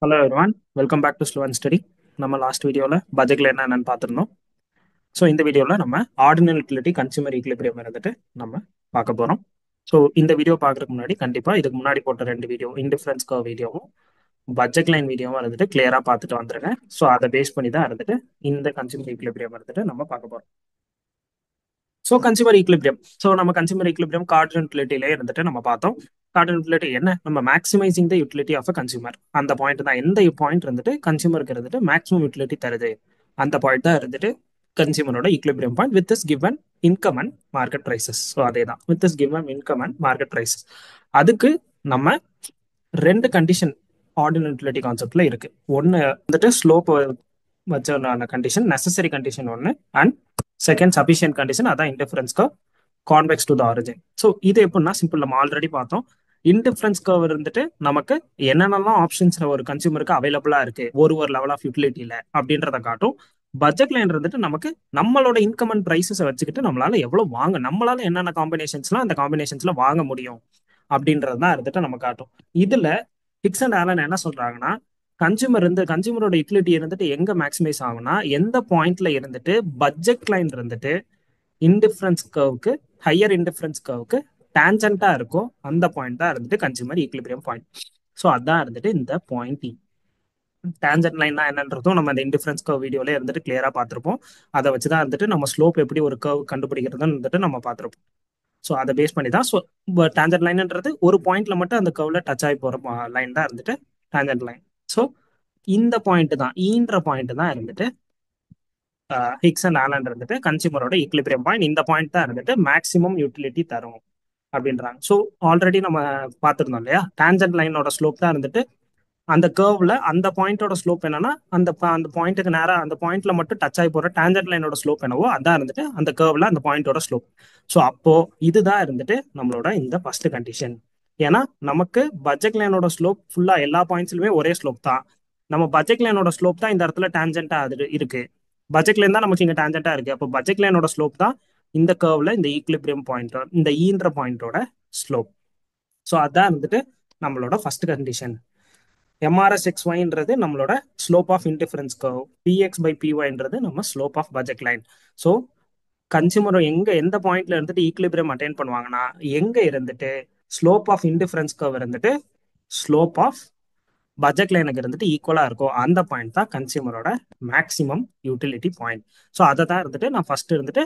Hello everyone, welcome back to slow and study. நம்ம last வீடியோவில் பட்ஜெட்டில் என்னென்னு பார்த்துருந்தோம். ஸோ இந்த வீடியோவில் நம்ம ஆர்டினல் யூட்டிலிட்டி கன்சூமர் ஈக்லிபிரியம் இருந்துட்டு நம்ம பார்க்க போகிறோம். ஸோ இந்த வீடியோ பார்க்குறதுக்கு முன்னாடி கண்டிப்பாக இதுக்கு முன்னாடி போட்ட 2 வீடியோ இன்டிஃபரன்ஸ் கர்வ் வீடியோவும் பட்ஜெட் லைன் வீடியோவும் இருந்துட்டு கிளியராக பார்த்துட்டு வந்துருங்க. ஸோ அதை பேஸ் பண்ணி தான் இருந்துட்டு இந்த கன்சூமர் ஈக்லிபிரியம் இருந்துட்டு நம்ம பார்க்க போகிறோம். ஸோ கன்சூமர் ஈக்லிபிரியம், நம்ம கன்சூமர் ஈக்லிபிரியம் கார்டினல் யூட்டிலிட்டியிலே இருந்துட்டு நம்ம பார்த்தோம். கார்டினல் யூட்டிலிட்டி என்ன? நம்ம maximising the utility of a consumer. அந்த பாயிண்ட் தான், எந்த பாயிண்ட் இருந்துட்டு கன்சூமருக்கு இருந்துட்டு மேக்ஸிமம் யூட்டிலிட்டி தருது, அந்த பாயிண்ட் தான் இருந்துட்டு கன்சூமரோட equilibrium point with this given income and market prices. So அதே தான், with this given income and market prices. அதுக்கு நம்ம 2 கண்டிஷன் ஆர்டினல் யூட்டிலிட்டி கான்செப்ட்ல இருக்கு. ஒன்று வந்துட்டு ஸ்லோப் வச்ச கண்டிஷன், நெசசரி கண்டிஷன் ஒன்று, அண்ட் செகண்ட் சஃபிஷியன்ட் கண்டிஷன், அதான் indifference curve convex to the origin. So இது எப்படின்னா சிம்பிள், நம்ம ஆல்ரெடி பார்த்தோம். இன்டிஃபரன்ஸ் கர்வ் இருந்துட்டு நமக்கு என்னென்னலாம் ஆப்ஷன்ஸ் ஒரு கன்சியூமருக்கு அவைலபிளா இருக்கு ஒரு லெவல் ஆஃப் யூட்டிலிட்டியில அப்படின்றத காட்டும். பட்ஜெட் லைன் இருந்துட்டு நமக்கு நம்மளோட இன்கம் அண்ட் பிரைசஸை வச்சுக்கிட்டு நம்மளால எவ்வளவு நம்மளால என்னென்ன காம்பினேஷன்ஸ்லாம் அந்த காம்பினேஷன்ஸ்ல வாங்க முடியும் அப்படின்றது தான் இருந்துட்டு நம்ம காட்டும். இதுல ஹிக்ஸ் அண்ட் ஆலன் என்ன சொல்றாங்கன்னா, கன்சியூமரோட யூட்டிலிட்டி இருந்துட்டு எங்க மேக்ஸிமைஸ் ஆகும்னா, எந்த பாயிண்ட்ல இருந்துட்டு பட்ஜெட் லைன் இருந்துட்டு இன்டிஃபரன்ஸ் கர்வுக்கு, ஹையர் இன்டிஃபரன்ஸ் கர்வுக்கு டான்ஜென்ட்டா இருக்கும், அந்த பாயிண்ட் தான் இருந்துட்டு கன்சியூமர் ஈக்லிபிரியம் பாயிண்ட். ஸோ அதான் இருந்துட்டு இந்த பாயிண்ட். டான்ஜென்ட் லைன்னா என்னன்றதும் நம்ம அந்த இன்டிஃபரன்ஸ் கர்வ் வீடியோல இருந்துட்டு கிளியரா பார்த்துருப்போம். அதை வச்சுதான் இருந்துட்டு நம்ம ஸ்லோப் எப்படி ஒரு கர்வ் கண்டுபிடிக்கிறதுன்னு இருந்துட்டு நம்ம பார்த்துருப்போம். ஸோ அதை பேஸ் பண்ணி தான். ஸோ டான்ஜென்ட் லைன்ன்றது ஒரு பாயிண்ட்ல மட்டும் அந்த கர்வ்ல டச் ஆகி போற லைன் தான் இருந்துட்டு டான்ஜென்ட் லைன். ஸோ இந்த பாயிண்ட் தான், ஈன்ற பாயிண்ட் தான் இருந்துட்டு ஹிக்ஸ் அண்ட் ஆலன் இருந்துட்டு கன்சியூமரோட ஈக்லிபிரியம் பாயிண்ட். இந்த பாயிண்ட் தான் இருந்துட்டு மேக்ஸிமம் யூட்டிலிட்டி தரும் அப்படின்றாங்க. ஸோ ஆல்ரெடி நம்ம பார்த்துருந்தோம் இல்லையா, டான்ஜென்ட் லைனோட ஸ்லோப் தான் இருந்துட்டு அந்த கர்வ்ல அந்த பாயிண்டோட ஸ்லோப் என்னன்னா, அந்த பாயிண்ட்டுக்கு நேரம் அந்த பாயிண்ட்ல மட்டும் டச் ஆகி போற டான்ஜென்ட் லைனோட ஸ்லோப் என்னவோ அதான் இருந்துட்டு அந்த கர்வ்ல அந்த பாயிண்டோட ஸ்லோப். ஸோ அப்போ இதுதான் இருந்துட்டு நம்மளோட இந்த ஃபர்ஸ்ட் கண்டிஷன். ஏன்னா நமக்கு பட்ஜெட் லைனோட ஸ்லோப் ஃபுல்லா எல்லா பாயிண்ட்ஸ்லுமே ஒரே ஸ்லோப் தான். நம்ம பட்ஜெட் லைனோட ஸ்லோப் தான் இந்த இடத்துல டான்ஜென்ட்டா அது இருக்கு. பட்ஜெட் லைன் தான் நமக்கு இங்க டான்ஜென்ட்டா இருக்கு. அப்போ பட்ஜெட் லைனோட ஸ்லோப் தான் இந்த கர்வ்ல இந்த ஈக்லிபிரியம் பாயிண்ட், இந்த ஈன்ற பாயிண்டோட ஸ்லோப். ஸோ அதான் வந்துட்டு நம்மளோட ஃபர்ஸ்ட் கண்டிஷன். எம்ஆர்எஸ் எக்ஸ்ஒய்ன்றது நம்மளோட slope of indifference curve, PX by பிஒய்ன்றது நம்ம slope of budget line. So consumer எந்த பாயிண்ட்ல இருந்துட்டு ஈக்லிபிரியம் அட்டைன் பண்ணுவாங்கன்னா, எங்க இருந்துட்டு ஸ்லோப் ஆஃப் இன்டிஃபரன்ஸ் கர்வ் இருந்துட்டு ஸ்லோப் ஆஃப் பட்ஜெட் லைனுக்கு இருந்துட்டு ஈக்குவலா இருக்கும், அந்த பாயிண்ட் தான் கன்சியூமரோட மேக்ஸிமம் யூட்டிலிட்டி பாயிண்ட். ஸோ அதை தான் இருந்துட்டு நான் ஃபர்ஸ்ட் இருந்துட்டு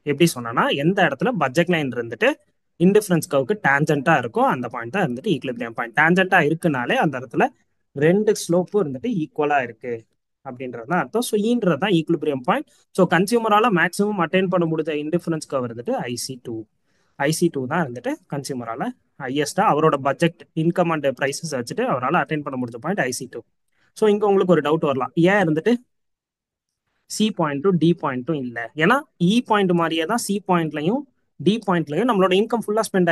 எப்படி சொன்னேன்னா, எந்த இடத்துல பட்ஜெட் லைன் இருந்துட்டு இன்டிஃபரன்ஸ் கர்வுக்கு டான்ஜென்ட்டா இருக்கும், அந்த பாயிண்ட் தான் இருந்துட்டு ஈக்லிபிரியம் பாயிண்ட். டான்ஜென்ட்டா இருக்குனாலே அந்த இடத்துல 2 ஸ்லோப்பும் இருந்துட்டு ஈக்குவலா இருக்கு அப்படின்றது தான் அர்த்தம். ஸோ ஈன்றது தான் ஈக்லிபிரியம் பாயிண்ட். ஸோ கன்சியூமரால மேக்ஸிமம் அட்டைன் பண்ண முடிஞ்ச இன்டிஃபரன்ஸ் கர்வ் இருந்துட்டு ஐசி டூ தான் இருந்துட்டு கன்சியூமரால ஹையஸ்டா அவரோட பட்ஜெட் இன்கம் அண்ட் பிரைசஸ் வச்சுட்டு அவரால் அட்டைன் பண்ண முடிஞ்ச பாயிண்ட் ஐசி2. ஸோ இங்க உங்களுக்கு ஒரு டவுட் வரலாம், ஏன் இருந்துட்டு சி பாயிண்ட்டும் டி பாயிண்ட்டும் இல்லை? ஏன்னா இ பாயிண்ட் மாதிரியே தான் சி பாயிண்ட்லையும் டி பாயிண்ட்லையும் நம்மளோட இன்கம் ஃபுல்லா ஸ்பெண்ட்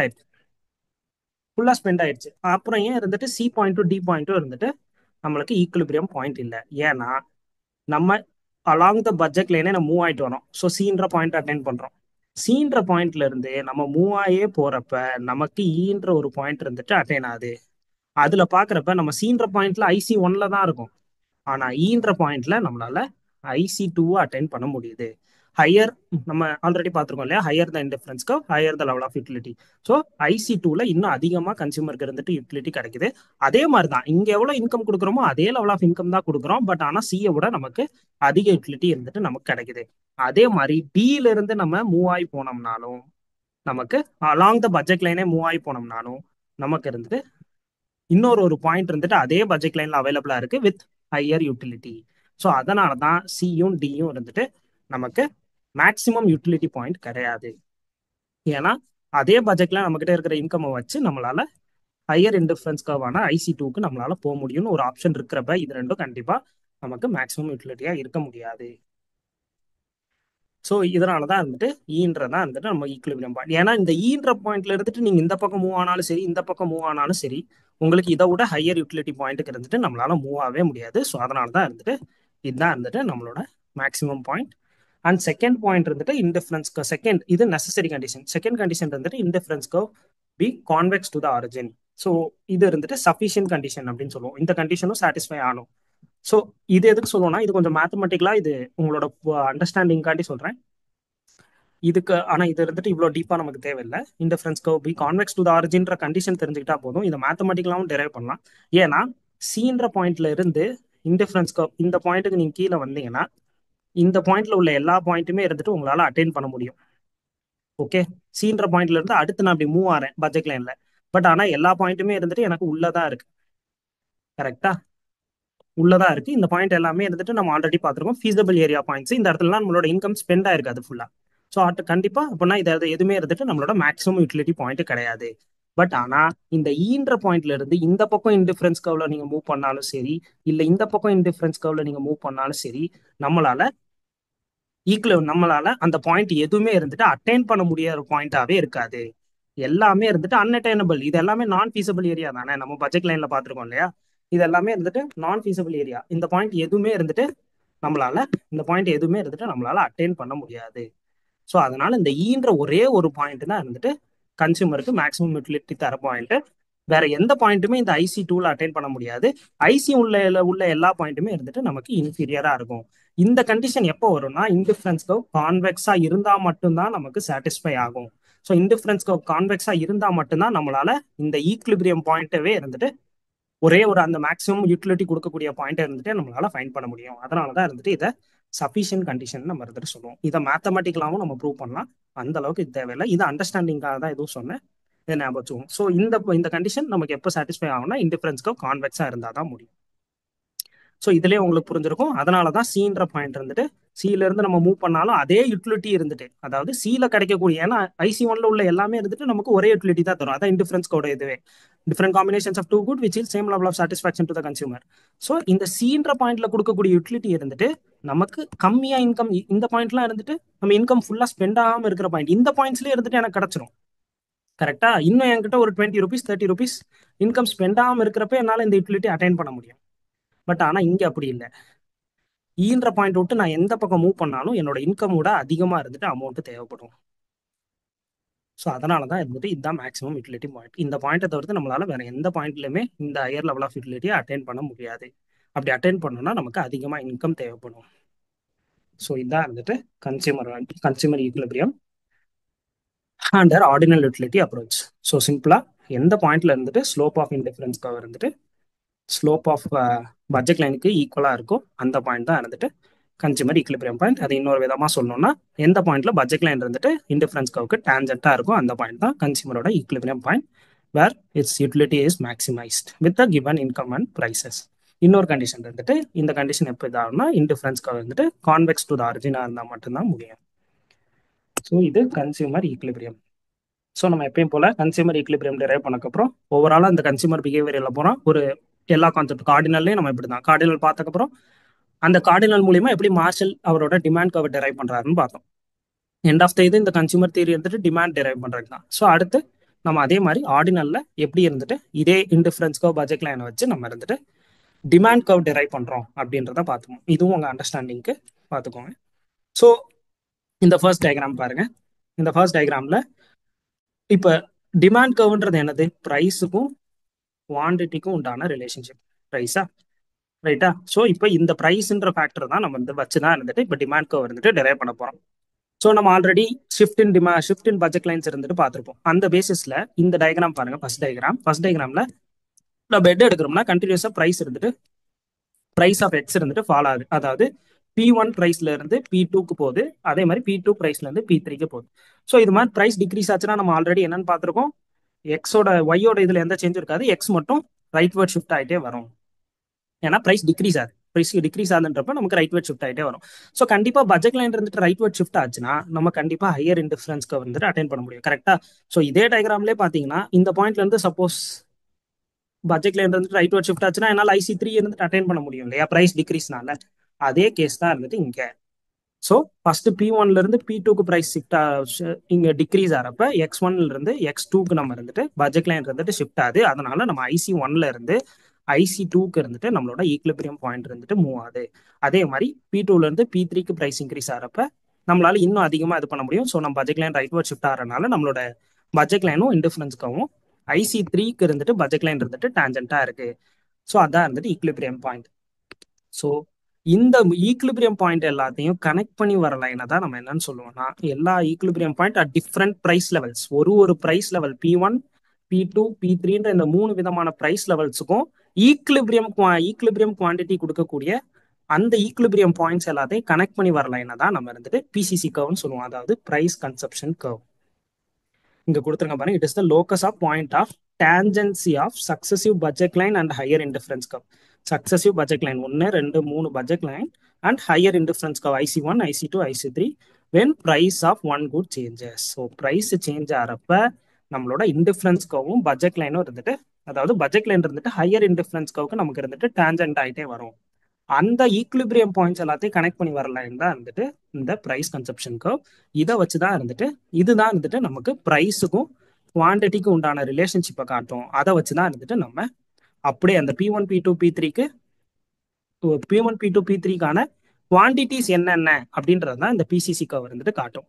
ஆயிடுச்சு. அப்புறம் ஏன் இருந்துட்டு சி பாயிண்ட்டும் டி பாயிண்ட்டும் இருந்துட்டு நம்மளுக்கு ஈக்குலிபிரியம் பாயிண்ட் இல்லை? ஏன்னா நம்ம அலாங் த பட்ஜெட் லைனே நம்ம மூவ் ஆயிட்டு வரோம். ஸோ சீன்ற பாயிண்ட் அட்டைன் பண்றோம். சீன்ற பாயிண்ட்ல இருந்து நம்ம மூவ் ஆயே போறப்ப நமக்கு ஈன்ற ஒரு பாயிண்ட் இருந்துட்டு அட்டைன் ஆகுது. அதுல பாக்குறப்ப நம்ம சீன்ற பாயிண்ட்ல ஐசி1ல தான் இருக்கும். ஆனா ஈன்ற பாயிண்ட்ல நம்மளால ஐசி2 அட்டைன் பண்ண முடியுது. ஹையர், நம்ம ஆல்ரெடி பார்த்துருக்கோம் இல்லையா, higher the indifference curve higher the level of utility. So ஐசி2ல இன்னும் அதிகமாக கன்சியூமருக்கு இருந்துட்டு யூட்டிலிட்டி கிடைக்குது. அதே மாதிரி தான் இங்க எவ்வளவு இன்கம் கொடுக்குறோமோ அதே லெவல் ஆஃப் இன்கம் தான் கொடுக்குறோம். பட் ஆனால் சியை விட நமக்கு அதிக யூட்டிலிட்டி இருந்துட்டு நமக்கு கிடைக்குது. அதே மாதிரி டில இருந்து நம்ம மூவ் ஆகி போனோம்னாலும், நமக்கு அலாங் த பட்ஜெட் லைனே மூவ் ஆகி போனோம்னாலும் நமக்கு இருந்துட்டு இன்னொரு பாயிண்ட் இருந்துட்டு அதே பட்ஜெட் லைன்ல அவைலபிளா இருக்கு வித் ஹையர் யூட்டிலிட்டி. ஸோ அதனால தான் சியும் டியும் இருந்துட்டு நமக்கு மேக்ஸிமம் யூட்டிலிட்டி பாயிண்ட் கிடையாது. ஏன்னா அதே பட்ஜெட்ல நம்ம கிட்ட இருக்கிற இன்கம் வச்சு நம்மளால ஹையர் இன்டிஃபரன்ஸ் கர்வான ஐசி2க்கு நம்மளால போக முடியும்னு ஒரு ஆப்ஷன் இருக்கிறப்ப இது ரெண்டும் கண்டிப்பா நமக்கு மேக்ஸிமம் யூட்டிலிட்டியா இருக்க முடியாது. ஸோ இதனாலதான் இருந்துட்டு ஈன்றதான் இருந்துட்டு நம்ம ஈக்குலிபிரியம் பாயிண்ட். ஏன்னா இந்த ஈன்ற பாயிண்ட்ல இருந்துட்டு நீங்க இந்த பக்கம் மூவ் ஆனாலும் சரி, இந்த பக்கம் மூவ் ஆனாலும் சரி, உங்களுக்கு இதை விட ஹையர் யூட்டிலிட்டி பாயிண்ட்டுக்கு இருந்துட்டு நம்மளால மூவ் ஆகவே முடியாது. ஸோ அதனாலதான் இருந்துட்டு இதுதான் இருந்துட்டு நம்மளோட maximum point. And second point இருந்துட்டு இன்டிஃபரன்ஸ் கர்வ். செகண்ட், இது நெசசரி கண்டிஷன். செகண்ட் கண்டிஷன் இருந்துட்டு indifference curve be convex to the origin. So இது இருந்துட்டு சஃபிஷியன்ட் கண்டிஷன் அப்படின்னு சொல்லுவோம். இந்த கண்டிஷனும் சாட்டிஸ்ஃபை ஆகணும். ஸோ இது எதுக்கு சொல்லுவோம்னா, இது கொஞ்சம் மேத்தமெட்டிக்கலா இது உங்களோட அண்டர்ஸ்டாண்டிங்காண்டி சொல்றேன். இதுக்கு ஆனா இது இருந்துட்டு இவ்வளோ டீப்பா நமக்கு தேவையில்லை. Indifference curve be convex to the ஆரிஜின்ற கண்டிஷன் தெரிஞ்சுக்கிட்டா போதும். இதை மேத்தமெட்டிக்கலாவும் டெரைவ் பண்ணலாம். ஏன்னா சீன்ற பாயிண்ட்ல இருந்து இன்டிஃபரன்ஸ் கர்வ் இந்த பாயிண்ட்டுக்கு நீங்க கீழே வந்தீங்கன்னா இந்த பாயிண்ட்ல உள்ள எல்லா பாயிண்ட்டுமே இருந்துட்டு உங்களால அட்டைன் பண்ண முடியும். ஓகே, சீன்ற பாயிண்ட்ல இருந்து அடுத்து நான் அப்படி மூவ் ஆறேன் பட்ஜெட் லைன்ல. பட் ஆனா எல்லா பாயிண்ட்டுமே இருந்துட்டு எனக்கு உள்ளதா இருக்கு. கரெக்டா, உள்ளதா இருக்கு. இந்த பாயிண்ட் எல்லாமே இருந்துட்டு நம்ம ஆல்ரெடி பார்த்துருக்கோம் ஃபீஸபிள் ஏரியா பாயிண்ட்ஸ். இந்த இடத்துல நம்மளோட இன்கம் ஸ்பெண்ட் ஆயிருக்கு அது ஃபுல்லா. ஸோ கண்டிப்பா அப்படின்னா இது எதுவுமே இருந்துட்டு நம்மளோட மேக்ஸிமம் யூட்டிலிட்டி பாயிண்ட் கிடையாது. பட் ஆனா இந்த ஈன்ற பாயிண்ட்ல இருந்து இந்த பக்கம் இன்டிஃபரன்ஸ் கர்வ்ல நீங்க மூவ் பண்ணாலும் சரி, இல்ல இந்த பக்கம் இன்டிஃபரன்ஸ் கர்வ்ல நீங்க மூவ் பண்ணாலும் சரி, நம்மளால நம்மளால அந்த பாயிண்ட் எதுவுமே இருந்துட்டு அட்டைன் பண்ண முடியாத பாயிண்டாவே இருக்காது. எல்லாமே இருந்துட்டு அன்அட்டைனபிள். இது எல்லாமே நான் ஃபீஸபிள் ஏரியா தானே, நம்ம பட்ஜெட் லைன்ல பாத்துருக்கோம் இல்லையா. இது எல்லாமே இருந்துட்டு நான் ஃபீஸபிள் ஏரியா. இந்த பாயிண்ட் எதுவுமே இருந்துட்டு நம்மளால இந்த பாயிண்ட் எதுவுமே இருந்துட்டு நம்மளால அட்டைன் பண்ண முடியாது. ஸோ அதனால இந்த ஈன்ற ஒரே ஒரு பாயிண்ட் தான் இருந்துட்டு கன்சியூமருக்கு மேக்ஸிமம் யூட்டிலிட்டி தர பாயிண்ட். வேற எந்த பாயிண்ட்டுமே இந்த ஐசி டூல அட்டைன் பண்ண முடியாது. ஐசி உள்ள எல்லா பாயிண்ட்டுமே இருந்துட்டு நமக்கு இன்ஃபீரியரா இருக்கும். இந்த கண்டிஷன் எப்போ வரும்னா இன்டிஃபரன்ஸ் கர்வ் கான்வெக்ஸா இருந்தா மட்டும்தான் நமக்கு சாட்டிஸ்ஃபை ஆகும். ஸோ இன்டிஃபரன்ஸ் கர்வ் கான்வெக்ஸா இருந்தா மட்டும்தான் நம்மளால இந்த ஈக்லிபிரியம் பாயிண்டவே இருந்துட்டு ஒரே ஒரு அந்த மேக்ஸிமம் யூட்டிலிட்டி கொடுக்கக்கூடிய பாயிண்ட் இருந்துட்டு நம்மளால ஃபைண்ட் பண்ண முடியும். அதனாலதான் இருந்துட்டு இதை சஃபிஷியன்ட் கண்டிஷன் நம்ம இருந்துட்டு சொல்லுவோம். இதை மேத்தமெட்டிக்கலாவும் நம்ம ப்ரூவ் பண்ணலாம். அந்த அளவுக்கு இது தேவையில்லை. இது அண்டர்ஸ்டாண்டிங்காக தான் எதுவும் சொன்னேன். இதை ஞாபகம் வச்சுக்கோங்க. ஸோ இந்த கண்டிஷன் நமக்கு எப்போ சாட்டிஸ்ஃபை ஆகும்னா இன்டிஃபரன்ஸ்க்கு கான்வெக்ஸா இருந்தால் தான் முடியும். ஸோ இதுலேயே உங்களுக்கு புரிஞ்சிருக்கும். அதனால தான் சீன்ற பாயிண்ட் இருந்துட்டு சில இருந்து நம்ம மூவ் பண்ணாலும் அதே யூட்டிலிட்டி இருந்துட்டு, அதாவது சில கிடைக்கக்கூடிய, ஏன்னா ஐசி ஒன்ல உள்ள எல்லாமே இருந்துட்டு நமக்கு ஒரே யூட்டிலிட்டி தான் தரும். அதான் இன்டிஃபரன்ஸ் கோட இதுவே. Different combinations of two good which will same level of satisfaction to the consumer. So இந்த சீன்ற பாயிண்ட்ல கொடுக்கக்கூடிய யூட்டிலிட்டி இருந்துட்டு நமக்கு கம்மியா இன்கம், இந்த பாயிண்ட்லாம் இருந்துட்டு நம்ம இன்கம் ஃபுல்லா ஸ்பெண்ட் ஆகாம இருக்கிற பாயிண்ட் இந்த பாயிண்ட்ஸ்லேயே இருந்துட்டு எனக்கு கிடைச்சிரும். கரெக்டா, இன்னும் என்கிட்ட ஒரு 20 ருபீஸ் 30 ருபீஸ் இன்கம் ஸ்பெண்ட் ஆகாம இருக்கிறப்ப என்னால இந்த யூட்டிலிட்டி அட்டைன் பண்ண முடியும். பட் ஆனா இங்க அப்படி இல்லை. ஈன்ற பாயிண்ட் விட்டு நான் எந்த பக்கம் மூவ் பண்ணாலும் என்னோட இன்கமோட அதிகமா இருந்துட்டு அமௌண்ட் தேவைப்படும். ஸோ அதனால தான் இருந்துட்டு இதுதான் மேக்ஸிமம் யூட்டிலிட்டி பாயிண்ட். இந்த பாயிண்ட்டை தவிர்த்து நம்மளால வேற எந்த பாயிண்ட்லையுமே இந்த ஹையர் லெவல் ஆஃப் யூட்டிலிட்டியை அட்டைன் பண்ண முடியாது. அப்படி அட்டைன் பண்ணோம்னா நமக்கு அதிகமாக இன்கம் தேவைப்படும். ஸோ இதான் இருந்துட்டு consumer equilibrium under ordinal utility approach. So சிம்பிளா எந்த பாயிண்ட்ல இருந்துட்டு ஸ்லோப் ஆஃப் இன்டிஃபரன்ஸ் கர்வ் இருந்துட்டு ஸ்லோப் ஆஃப் பட்ஜெட் லைனுக்கு ஈக்குவலா இருக்கும், அந்த பாயிண்ட் தான் இருந்துட்டு கன்சியூமர் ஈக்குலிபிரியம் பாயிண்ட். அது இன்னொரு விதமா சொல்லணும்னா எந்த பாயிண்ட்ல பட்ஜெட் லைன் இருந்துட்டு இன்டிஃபரன்ஸ் கர்வுக்கு டான்ஜென்ட்டா இருக்கும், அந்த பாயிண்ட் தான் கன்சியூமரோட equilibrium point where its utility is maximised with a given income and prices. இன்னொரு கண்டிஷன் இருந்துட்டு, இந்த கண்டிஷன் எப்போ இதாகும்னா இன்டிஃபரன்ஸ் கர்வ் வந்துட்டு கான்வெக்ஸ் டு த ஆரிஜினா இருந்தால் மட்டும்தான் முடியும். ஸோ இது கன்சியூமர் ஈக்குலிபிரியம். ஸோ நம்ம எப்பயும் போல கன்சியூமர் ஈக்குலிபிரியம் டெரைவ் பண்ணக்கப்புறம் ஓவராலாக அந்த கன்சியூமர் பிஹேவியரில் போகிறோம். ஒரு எல்லா கான்செப்ட் கார்டினல்லையும் நம்ம இப்படி தான் கார்டினல் பார்த்ததுக்கப்புறம் அந்த கார்டினல் மூலியமா எப்படி மார்ஷல் அவரோட டிமாண்ட் கர்வ் டெரைவ் பண்றாருன்னு பார்த்தோம். எண்ட் ஆஃப் த இது இந்த கன்சியூமர் தியரி இருந்துட்டு டிமாண்ட் டெரைவ் பண்றது தான். ஸோ அடுத்து நம்ம அதே மாதிரி ஆர்டினல்ல எப்படி இருந்துட்டு இதே இன்டிஃபரன்ஸ் கர்வ் பட்ஜெட் லைனை வச்சு நம்ம இருந்துட்டு டிமாண்ட் கர்வ் டெரைவ் பண்றோம் அப்படின்றத பார்த்துக்கோம். இதுவும் உங்க அண்டர்ஸ்டாண்டிங்க்கு பார்த்துக்கோங்க. ஸோ இந்த ஃபர்ஸ்ட் டயக்ராம் பாருங்க. இந்த ஃபர்ஸ்ட் டயக்ராம்ல இப்போ டிமாண்ட் கர்வ்ன்றது என்னது, ப்ரைஸுக்கும் குவான்டிட்டிக்கும் உண்டான ரிலேஷன்ஷிப். ப்ரைஸா, ரைட்டா. ஸோ இப்போ இந்த ப்ரைஸ்ன்ற ஃபேக்டர் தான் நம்ம வந்து வச்சு தான் இருந்துட்டு இப்போ டிமாண்ட் கர்வ் இருந்துட்டு டெரைவ் பண்ண போறோம். ஸோ நம்ம already shift in budget lines இருந்துட்டு பார்த்துருப்போம். அந்த பேசிஸ்ல இந்த டயக்ராம் பாருங்க. ஃபர்ஸ்ட் டயக்ராம்ல நம்ம பெட் எடுக்கிறோம்னா கண்டினியூஸா பிரைஸ் இருந்துட்டு பிரைஸ் ஆஃப் எக்ஸ் இருந்துட்டு ஃபால் ஆகுது. அதாவது P1 பிரைஸ்ல இருந்து P2க்கு போகுது, அதே மாதிரி P2 பிரைஸ்ல இருந்து P3க்கு போகுது. ஸோ இது மாதிரி பிரைஸ் டிக்ரீஸ் ஆச்சுன்னா நம்ம ஆல்ரெடி என்னன்னு பார்த்துருக்கோம், ஒய்யோட இதுல எந்த சேஞ்சும் இருக்காது, எக்ஸ் மட்டும் ரைட்வர்ட் ஷிஃப்ட் ஆகிட்டே வரும். ஏன்னா பிரைஸ் டிக்ரீஸ் ஆகுது. பிரைஸ் டிக்ரீஸ் ஆகுதுன்றப்ப நமக்கு ரைட்வர்ட் ஷிஃப்ட் ஆகிட்டே வரும். ஸோ கண்டிப்பா பட்ஜெட் லைன் இருந்துட்டு ரைட்வர்ட் ஷிஃப்ட் ஆச்சுன்னா நம்ம கண்டிப்பா ஹையர் இன்டிஃபரன்ஸ்க்கு வந்துட்டு அட்டைன் பண்ண முடியும். கரெக்டா. ஸோ இதே டயக்ராம்லேயே பார்த்தீங்கன்னா இந்த பாயிண்ட்ல இருந்து சப்போஸ் பட்ஜெட் லைன் இருந்துட்டு ரைட்வர்ட் ஷிஃப்ட் ஆச்சுன்னா என்னால் IC3 இருந்துட்டு அட்டைன் பண்ண முடியும் இல்லையா, பிரைஸ் டிக்ரீஸ்னால. அதே கேஸ் தான் இருந்துட்டு இங்க. ஸோ ஃபர்ஸ்ட் P1ல இருந்து P2க்கு பிரைஸ் ஷிஃப்ட் இங்க டிக்ரீஸ் ஆகிறப்ப X1ல இருந்து X2க்கு நம்ம இருந்துட்டு பட்ஜெட் லைன் இருந்துட்டு ஷிஃப்ட் ஆகுது. அதனால நம்ம IC1ல இருந்து IC2க்கு இருந்துட்டு நம்மளோட ஈக்குலிபிரியம் பாயிண்ட் இருந்துட்டு மூவ் ஆகுது. அதே மாதிரி P2ல இருந்து P3க்கு பிரைஸ் இன்க்ரீஸ் ஆகிறப்ப நம்மளால இன்னும் அதிகமா இது பண்ண முடியும். ஸோ நம்ம பட்ஜெட் லைன் ரைட்வர்ட் ஷிஃப்ட் ஆகிறனால நம்மளோட பட்ஜெட் லைனும் இன்டிஃபரன்ஸ்க்காகவும் IC3க்கு இருந்துட்டு பட்ஜெட் லைன் இருந்துட்டு டேஞ்சண்டா இருக்கு. ஸோ அதான் இருந்துட்டு ஈக்லிபிரியம் பாயிண்ட். ஸோ இந்த ஈக்லிபிரியம் பாயிண்ட் எல்லாத்தையும் கனெக்ட் பண்ணி வர லைனை தான் நம்ம என்னன்னு சொல்லுவோம்னா, எல்லா equilibrium point at different price levels, ஒரு ப்ரைஸ் லெவல் P1 P2 P3ன்ற இந்த 3 விதமான ப்ரைஸ் லெவல்ஸுக்கும் ஈக்லிபிரியம் குவான்டிட்டி கொடுக்கக்கூடிய அந்த ஈக்லிபிரியம் பாயிண்ட்ஸ் எல்லாத்தையும் கனெக்ட் பண்ணி வர லைனை தான் நம்ம இருந்துட்டு PCC கர்வ்னு சொல்லுவோம், அதாவது பிரைஸ் கன்சப்ஷன் கர்வ். இங்க கொடுத்துருங்க பாருங்க, it is the locus of point of tangency of successive budget line and higher indifference curve. Successive budget line 1 2 3 budget line and higher indifference curve IC1 IC2 IC3 when price of one good changes. So price change ஆகிறப்ப நம்மளோட indifference கர்வும் budget லைனும் இருந்துட்டு, அதாவது budget line இருந்துட்டு higher indifference கர்வுக்கு நமக்கு இருந்துட்டு டான்ஜென்ட் ஆகிட்டே வரும். அந்த ஈக்லிபிரியம் பாயிண்ட்ஸ் எல்லாத்தையும் கனெக்ட் பண்ணி வர லைன் தான் இருந்துட்டு இந்த பிரைஸ் கன்சப்ஷன் கர்வ். இதை வச்சு தான் இருந்துட்டு இதுதான் இருந்துட்டு நமக்கு ப்ரைஸுக்கும் குவான்டிட்டிக்கும் உண்டான ரிலேஷன்ஷிப்பை காட்டும். அதை வச்சு தான் இருந்துட்டு நம்ம அப்படியே அந்த P1 P2 P3க்கு P1 P2 P3க்கான quantities என்னென்ன அப்படின்றது தான் இந்த PCC கர்வ் இருந்துட்டு காட்டும்.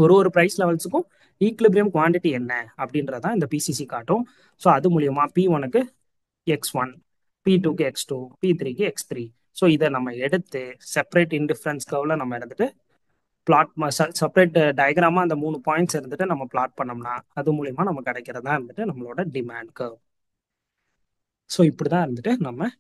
ஒரு ப்ரைஸ் லெவல்ஸுக்கும் ஈக்லிபிரியம் குவான்டிட்டி என்ன அப்படின்றதான் இந்த PCC காட்டும். ஸோ அது மூலியமா P1க்கு X1, P2க்கு X2, P3க்கு X3. ஸோ இதை நம்ம எடுத்து செப்பரேட் இன்டிஃபரன்ஸ் கர்வ்ல நம்ம எடுத்துட்டு பிளாட் செப்பரேட் டயக்ராமா அந்த 3 பாயிண்ட்ஸ் இருந்துட்டு நம்ம பிளாட் பண்ணோம்னா அது மூலியமா நம்ம கிடைக்கிறதா இருந்துட்டு நம்மளோட டிமாண்ட் கர்வ். ஸோ இப்படிதான் இருந்துட்டு நம்ம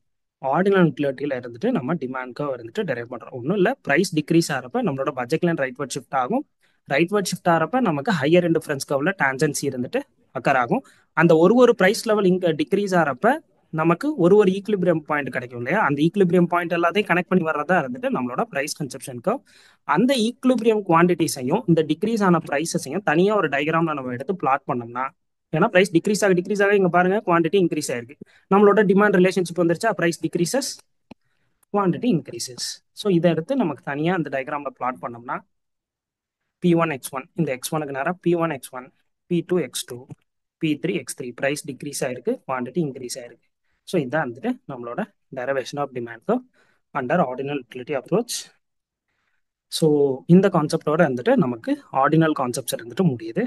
ஆர்டினல் யூட்டிலிட்டியில இருந்துட்டு நம்ம டிமாண்ட் கர்வ் இருந்துட்டு டெரைவ் பண்றோம். ஒன்றும் இல்லை, ப்ரைஸ் டிக்ரீஸ் ஆகிறப்ப நம்மளோட பட்ஜெட் லைன் ரைட்வர்ட் ஷிஃப்ட் ஆகும். ரைட்வர்ட் ஷிஃப்ட் ஆகிறப்ப நமக்கு ஹையர் இன்டிஃபரன்ஸ் கர்வ்ல டான்ஜென்சி இருந்துட்டு அக்கர் ஆகும். அந்த ஒரு ப்ரைஸ் லெவல் இங்க டிக்ரீஸ் ஆகிறப்ப நமக்கு ஒரு ஈக்லிபிரியம் பாயிண்ட் கிடைக்கும் இல்லையா, அந்த ஈக்லிபிரியம் பாயிண்ட் எல்லாத்தையும் கனெக்ட் பண்ணி வர்றதா இருந்துட்டு நம்மளோட பிரைஸ் கன்சப்ஷன் கர்வ். அந்த ஈக்லிபிரியம் குவான்டிட்டிஸையும் இந்த டிக்ரீஸ் ஆன ப்ரைஸஸையும் தனியா ஒரு டயக்ராம்ல நம்ம எடுத்து பிளாட் பண்ணோம்னா, ஏன்னா பிரைஸ் டிக்ரீஸ் ஆக இங்க பாருங்க குவான்டிட்டி இன்க்ரீஸ் ஆயிருக்கு, நம்மளோட டிமாண்ட் ரிலேஷன்ஷிப் வந்துருச்சா, price decreases quantity increases. So இதை எடுத்து நமக்கு தனியா அந்த டயக்ராம்ல பிளாட் பண்ணோம்னா P1 X1, இந்த X1க்கு நேரம் P1 X1, P2 X2, P3 X3, price decrease ஆயிருக்கு, குவான்டிட்டி இன்க்ரீஸ் ஆயிருக்கு. ஸோ இதான் வந்துட்டு நம்மளோட derivation of demand curve under ordinal utility approach. So இந்த கான்செப்டோட வந்துட்டு நமக்கு ஆர்டினல் கான்செப்ட்ஸ் இருந்துட்டு முடியுது.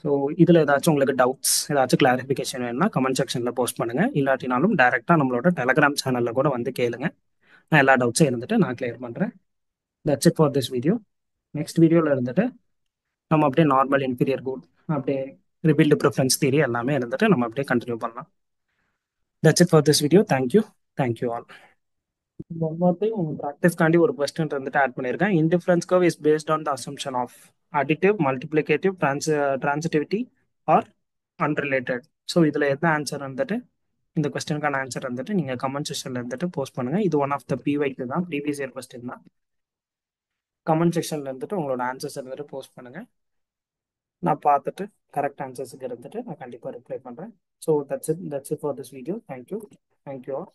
ஸோ இதில் ஏதாச்சும் உங்களுக்கு டவுட்ஸ், ஏதாச்சும் கிளாரிஃபிகேஷன் வேணும்னா கமெண்ட் செக்ஷனில் போஸ்ட் பண்ணுங்க. இல்லாட்டினாலும் டைரெக்டாக நம்மளோட டெலகிராம் சேனலில் கூட வந்து கேளுங்க, நான் எல்லா டவுட்ஸும் இருந்துட்டு நான் கிளியர் பண்ணுறேன். That's it for this video. Next வீடியோவில் இருந்துட்டு நம்ம அப்படியே நார்மல் இன்ஃபீரியர் குட், அப்படியே ரிபில்டு ப்ரிஃபரன்ஸ் தியரி எல்லாமே இருந்துட்டு நம்ம அப்படியே கண்டினியூ பண்ணலாம். That's it for this video. Thank you all. One more thing, உங்க ப்ராக்டிஸ்க்காண்டி ஒரு கொஸ்டின் இருந்துட்டு ஆட் பண்ணியிருக்கேன். Indifference curve is based on the assumption of additive, multiplicative, transitivity are unrelated. So இதில் எந்த ஆன்சர் வந்துட்டு இந்த கொஸ்டினுக்கான ஆன்சர் வந்துட்டு நீங்கள் கமெண்ட் செக்ஷனில் இருந்துட்டு போஸ்ட் பண்ணுங்க. இது ஒன் ஆஃப் த PYQ தான், ப்ரீவியஸ் இயர் கொஸ்டின் தான். கமெண்ட் செக்ஷனில் இருந்துட்டு உங்களோட ஆன்சர்ஸ் இருந்துட்டு போஸ்ட் பண்ணுங்க, நான் பார்த்துட்டு கரெக்ட் ஆன்சர்ஸுக்கு இருந்துட்டு நான் கண்டிப்பாக ரிப்ளை பண்ணுறேன். So that's it for this video. Thank you all.